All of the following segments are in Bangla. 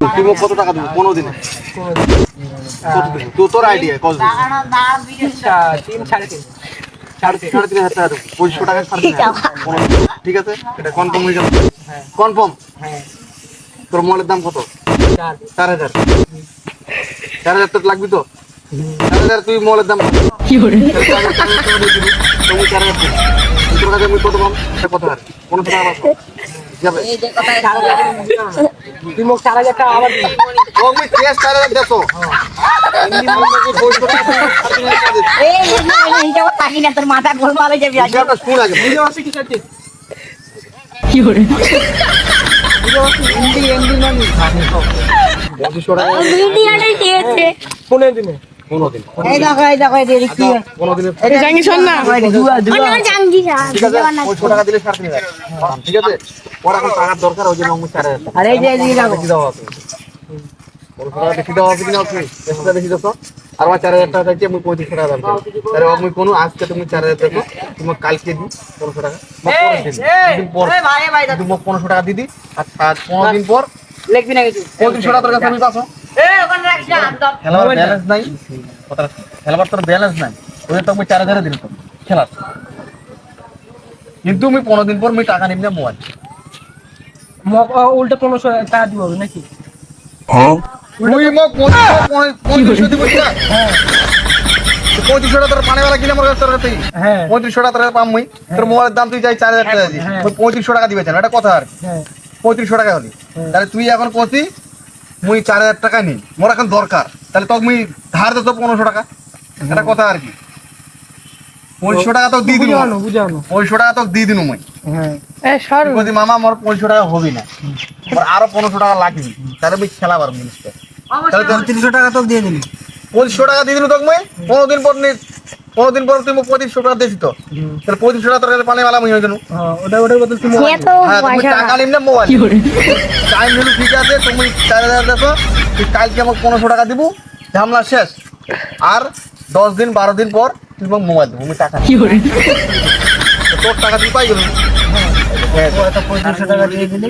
তুমি কত টাকা দেবো 15 দিনে? তোর আইডিয়া কত? 3,500 টাকা দেবো। 2500 টাকা ছাড় দিবি। ঠিক আছে, এটা কনফার্ম হয়ে গেল? কনফার্ম। তোর মোবাইলের দাম কত? 4,000। 4,000 তোর লাগবে তো? 4,000 তুই মোবাইলের দাম কি করে? তুমি 4,000 তোর কাছে আমি কত পাম? কত আর 15 টাকা পাবো যাবে। তুই মোক 4,000 টাকা আবার দিবি। ও আমি কেস 4,000 দেখো এমনি মনে করে 200 টাকা এই যাও থাকি না তোর মাথা গোলমাল হয়ে যাবে আজ হিসাবটা শুন আগে। বুঝে আসছে কি সাথে? কি করে এমডি মানে 2500 টাকা ভিডিওটাই দিয়েছে 15 দিনে। 15 দিন। এই দেখো এই দেখছি 15 দিনে এটা জাঙ্গি শোন না অন্য জাঙ্গি না ঠিক আছে 500 টাকা দিলে 3,500 ঠিক আছে। পরে এখন টাকার দরকার ওই জন্য আমি 4,000 টাকা। আরে এই যে এদিকে দেখো বেশি দেওয়া আছে 500 টাকা বেশি দেওয়া আছে কিনা আপনি? 500 বেশি দাও আর আমার 4,000 টাকা চাইছি আমি 3500 টাকা দাম চাই। আরে আমি কোনো আজকে তুমি 4,000 দেখো তুমি কালকে দি 1500 টাকা বা পরের দিন দিন পর তুমি 1500 টাকা দিদি আর 15 দিন পর লিখবি না কিছু 3500 টাকা তোর কাছে আমি পাবো। ওখানে রাখিস না খেলার ব্যালেন্স নাই কথা খেলার তোর ব্যালেন্স নাই ওই তো আমি 4,000 দিন তো খেলার কিন্তু আমি 15 দিন পর আমি টাকা নিব না মোবাইল উল্টো 1500 টাকা দিব নাকি? তুই মোক 3500 দিব কি না? হ্যাঁ 3500 টাকা তোর পানেওয়ালা কিনে আমার কাছে তোর কাছে হ্যাঁ 3500 টাকা তোর পাম মুই তোর মোবাইলের দাম তুই চাই 4,000 টাকা দিবি হ্যাঁ। 3500 টাকা দিবে না এটা কথা আর হ্যাঁ 3500 টাকা হলি তাহলে তুই এখন কসি মুই 4,000 টাকা নি মোর এখন দরকার তাহলে তো মুই ধার দে তো 1500 টাকা এটা কথা আর কি 1500 টাকা তো দি দিন বুঝানো 1500 টাকা তো দি দিন মুই হ্যাঁ তুই কদি মামা মোর 1500 টাকা হবি না আর আরো 1500 টাকা লাগবে তাহলে আমি খেলাবার জিনিসটা তাহলে তোর 300 টাকা তো দিয়ে দিলি 2500 টাকা দিয়ে দিল তোকে মুই 15 দিন পর নি 15 দিন পর তুই মোক 2500 টাকা দিছিস তো তাহলে 2500 টাকা তোর কাছে পানেওয়ালা মুই হয়ে গেল হ্যাঁ ওটার বদল তুমি সে তো হ্যাঁ তুমি পয়সা টাকা নিম না মোবাইল টাইম হলো ঠিক আছে তুমি 4,000 দেখো তুই কালকে আমাকে 1500 টাকা দিব ঝামলা শেষ আর 10 দিন 12 দিন পর তুই মোক মোবাইল দেবো আমি টাকা কি করে তোর টাকা তুই পাই গেল ওটা 3500 টাকা দিয়ে দিলি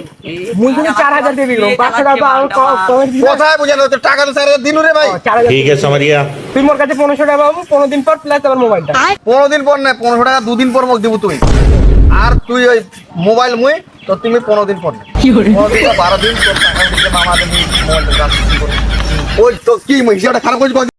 মুই কিন্তু 4000 দিয়ে দিলাম 500 টাকা আর কমেন্ট দিবি কোথায় বুঝানো তোর টাকা তো 4,000 দিন রে ভাই 4000 ठीक है समझ गया। তুই মোর কাছে 1500 টাকা পাবো 15 দিন পর প্লাস আবার মোবাইলটা 15 দিন পর না 1500 টাকা 2 দিন পর মোক দিব তুই আর তুই ওই মোবাইল মুই তো তুমি 15 দিন পর কি করে 15 দিন বা 12 দিন তোর টাকা দিলে মামা দেবি মোবাইলটা দাম কি করে ওই তো কি হিসাবটা খারাপ করেছিস